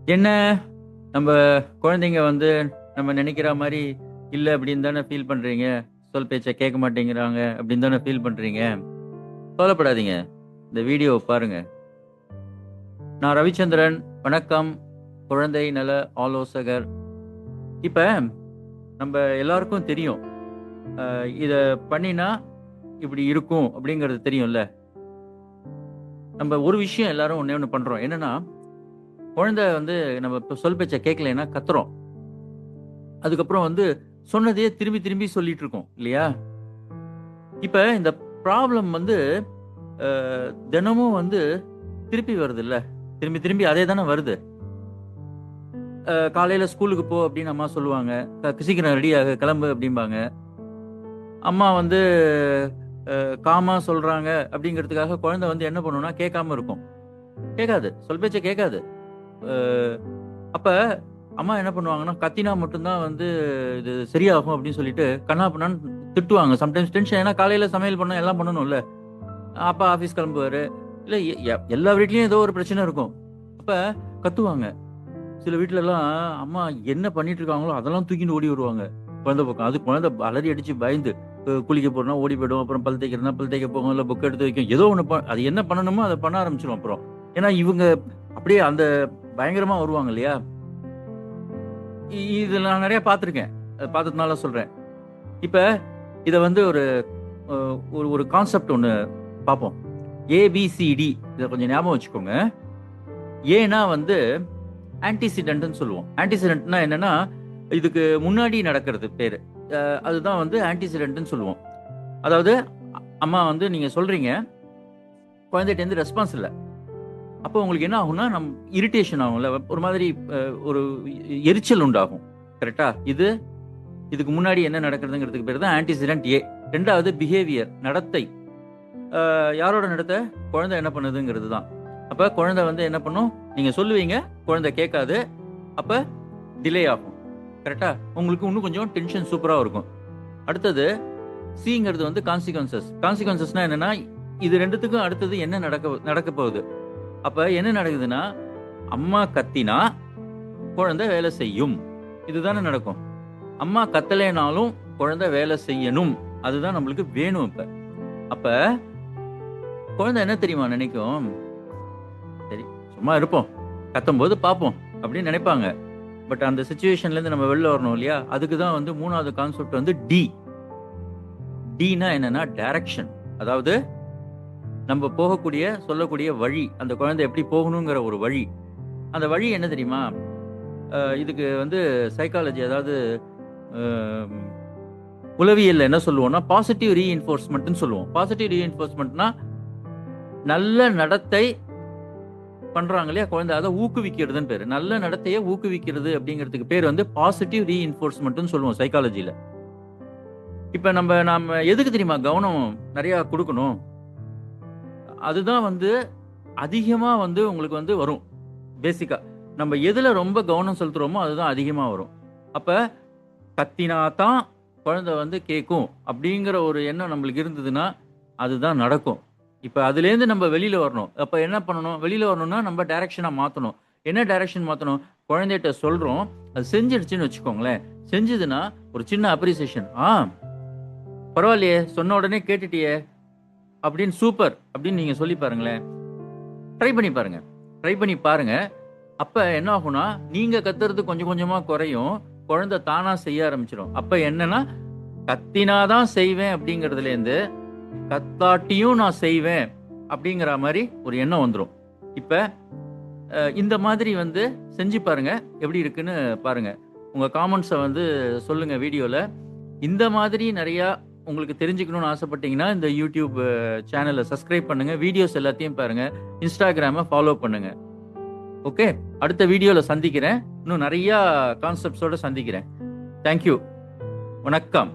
என்ன நம்ம குழந்தைங்க வந்து நம்ம நினைக்கிற மாதிரி இல்லை அப்படின்னு தானே ஃபீல் பண்றீங்க. சொல் பேச்சை கேட்க மாட்டேங்கிறாங்க அப்படின்னு தானே ஃபீல் பண்றீங்க. கவலைப்படாதீங்க, இந்த வீடியோவை பாருங்க. நான் ரவிச்சந்திரன். வணக்கம், குழந்தை நல ஆலோசகர். இப்ப நம்ம எல்லாருக்கும் தெரியும், இத பண்ணினா இப்படி இருக்கும் அப்படிங்கிறது தெரியும்ல. நம்ம ஒரு விஷயம் எல்லாரும் ஒண்ணே ஒண்ணு பண்றோம். என்னன்னா, குழந்தை வந்து நம்ம இப்ப சொல் பேச்சை கேட்கலைன்னா கத்துறோம். அதுக்கப்புறம் வந்து சொன்னதையே திரும்பி திரும்பி சொல்லிட்டு இருக்கோம் இல்லையா? இப்ப இந்த ப்ராப்ளம் வந்து தினமும் வந்து திருப்பி வருது இல்ல, திரும்பி திரும்பி அதே தானே வருது. காலையில ஸ்கூலுக்கு போ அப்படின்னு அம்மா சொல்லுவாங்க. சீக்கிரம் ரெடி ஆகு, கிளம்பு அப்படிம்பாங்க. அம்மா வந்து காமா சொல்றாங்க அப்படிங்கிறதுக்காக குழந்தை வந்து என்ன பண்ணும்னா கேட்காம இருக்கும். கேட்காது, சொல் பேச்சை கேட்காது. அப்ப அம்மா என்ன பண்ணுவாங்கன்னா, கத்தினா மட்டும்தான் வந்து இது சரியாகும் அப்படின்னு சொல்லிட்டு கண்ணா பின்னான்னு திட்டுவாங்க. Sometimes tension. ஏன்னா காலையில சமையல் பண்ண எல்லாம் பண்ணணும்ல. அப்பா ஆபீஸ் கிளம்புவாரு. இல்ல எல்லா வீட்லயும் ஏதோ ஒரு பிரச்சனை இருக்கும். அப்ப கத்துவாங்க. சில வீட்ல எல்லாம் அம்மா என்ன பண்ணிட்டு இருக்காங்களோ அதெல்லாம் தூக்கிட்டு ஓடி வருவாங்க குழந்தை பக்கம். அது குழந்தை அலறி அடிச்சு பயந்து குளிக்க போறோம்னா ஓடி போயிடும். அப்புறம் பல் தேய்க்கிறதுனா பல் தேய்க்க போகும், இல்ல புக் எடுத்து வைக்கும். ஏதோ ஒண்ணு அது என்ன பண்ணணுமோ அதை பண்ண ஆரம்பிச்சிடும் அப்புறம். ஏன்னா இவங்க அப்படியே அந்த பயங்கரமா வருவாங்க இல்லையா? இது நான் நிறைய பார்த்திருக்கேன். பார்த்ததுனால சொல்றேன். இப்ப இத வந்து ஒரு ஒரு ஒரு கான்செப்ட் ஒண்ணு பார்ப்போம். ஏபிசிடி இத கொஞ்சம் ஞாபகம் வச்சுக்கோங்க. ஏன்னா வந்து ஆன்டிசிடென்ட்னு சொல்லுவோம். ஆன்டிசிடென்ட்னா என்னன்னா, இதுக்கு முன்னாடி நடக்கிறது பேரு. அதுதான் வந்து ஆன்டிசிடென்ட்னு சொல்லுவோம். அதாவது அம்மா வந்து நீங்க சொல்றீங்க, குழந்தைகிட்ட இருந்து ரெஸ்பான்ஸ் இல்ல. அப்போ உங்களுக்கு என்ன ஆகும்னா, இரிட்டேஷன் ஆகும்ல. ஒரு மாதிரி ஒரு எரிச்சல் உண்டாகும். கரெக்ட்டா? இதுக்கு முன்னாடி என்ன நடக்கிறதுங்கிறதுக்கு பேரு தான் ஆன்டிசிடென்ட் ஏ. 2வது பிஹேவியர், நடத்தை. யாரோட நடத்தை? குழந்தை என்ன பண்ணுதுங்கிறது தான். அப்ப குழந்தை வந்து என்ன பண்ணும்? நீங்க சொல்லுவீங்க, குழந்தை கேட்காது. அப்ப டிலே ஆகும். கரெக்ட்டா? உங்களுக்கு இன்னும் கொஞ்சம் டென்ஷன் சூப்பரா இருக்கும். அடுத்தது சிங்கிறது வந்து கான்சிக்வென்சஸ். கான்சிக்வென்சஸ்னா என்னன்னா, இது 2த்துக்கும் அடுத்தது என்ன நடக்க போகுது? அப்ப என்ன நடக்குதுன்னா, அம்மா கத்தினா குழந்தை வேலை செய்யும். இதுதானே நடக்கும். அம்மா கத்தலைனாலும் குழந்தை வேலை செய்யணும். அதுதான் நம்மளுக்கு வேணும் இப்ப. அப்ப குழந்தை என்ன தெரியுமா நினைக்கும்? சரி, சும்மா இருப்போம், கத்தும்போது பார்ப்போம் அப்படின்னு நினைப்பாங்க. பட் அந்த சிச்சுவேஷன்ல இருந்து நம்ம வெளில வரணும் இல்லையா? அதுக்கு தான் வந்து 3வது கான்செப்ட் வந்து டி. டினா என்னன்னா டைரக்ஷன். அதாவது நம்ம போகக்கூடிய சொல்லக்கூடிய வழி, அந்த குழந்தை எப்படி போகணுங்கிற ஒரு வழி. அந்த வழி என்ன தெரியுமா? இதுக்கு வந்து சைக்காலஜி, அதாவது உளவியல்ல என்ன சொல்லுவோம்னா பாசிட்டிவ் ரீஇன்ஃபோர்ஸ்மென்ட்னு சொல்லுவோம். பாசிட்டிவ் ரீஇன்ஃபோர்ஸ்மென்ட்னா நல்ல நடத்தை பண்றாங்க இல்லையா குழந்தை, அதை ஊக்குவிக்கிறதுன்னு பேரு. நல்ல நடத்தையை ஊக்குவிக்கிறது அப்படிங்கிறதுக்கு பேர் வந்து பாசிட்டிவ் ரீஇன்ஃபோர்ஸ்மென்ட்னு சொல்லுவோம் சைக்காலஜில. இப்ப நாம எதுக்கு தெரியுமா கவனம் நிறைய கொடுக்கணும்? அதுதான் வந்து அதிகமா வந்து உங்களுக்கு வந்து வரும். பேசிக்கா நம்ம எதுல ரொம்ப கவனம் செலுத்துறோமோ அதுதான் அதிகமா வரும். அப்ப கத்தினாதான் குழந்தை வந்து கேட்கும் அப்படிங்கிற ஒரு எண்ணம் நம்மளுக்கு இருந்ததுன்னா அதுதான் நடக்கும். இப்ப அதுலேருந்து நம்ம வெளியில வரணும். அப்ப என்ன பண்ணணும்? வெளியில வரணும்னா நம்ம டைரக்ஷனா மாத்தணும். என்ன டைரக்ஷன் மாத்தணும்? குழந்தைகிட்ட சொல்றோம், அது செஞ்சிடுச்சுன்னு வச்சுக்கோங்களேன். செஞ்சதுன்னா ஒரு சின்ன அப்ரிசியேஷன். பரவாயில்லையே, சொன்ன உடனே கேட்டுட்டியே அப்படின்னு, சூப்பர் அப்படின்னு நீங்க சொல்லி பாருங்களேன். ட்ரை பண்ணி பாருங்க. ட்ரை பண்ணி பாருங்க. அப்ப என்ன ஆகும்னா, நீங்க கத்துறது கொஞ்சம் கொஞ்சமா குறையும். குழந்தை தானா செய்ய ஆரம்பிச்சிடும். அப்ப என்னன்னா, கத்தினாதான் செய்வேன் அப்படிங்கறதுல இருந்து கத்தாட்டியும் நான் செய்வேன் அப்படிங்கிற மாதிரி ஒரு எண்ணம் வந்துடும். இப்ப இந்த மாதிரி வந்து செஞ்சு பாருங்க, எப்படி இருக்குன்னு பாருங்க. உங்க காமெண்ட்ஸை வந்து சொல்லுங்க வீடியோல. இந்த மாதிரி நிறைய உங்களுக்கு தெரிஞ்சுக்கணும்னு ஆசைப்பட்டீங்கன்னா இந்த யூடியூப் சேனலை சப்ஸ்கிரைப் பண்ணுங்க. வீடியோஸ் எல்லாத்தையும் பாருங்க. இன்ஸ்டாகிராமை ஃபாலோ பண்ணுங்க. ஓகே, அடுத்த வீடியோல சந்திக்கிறேன். இன்னும் நிறைய கான்செப்ட்ஸோட சந்திக்கிறேன். தேங்க்யூ. வணக்கம்.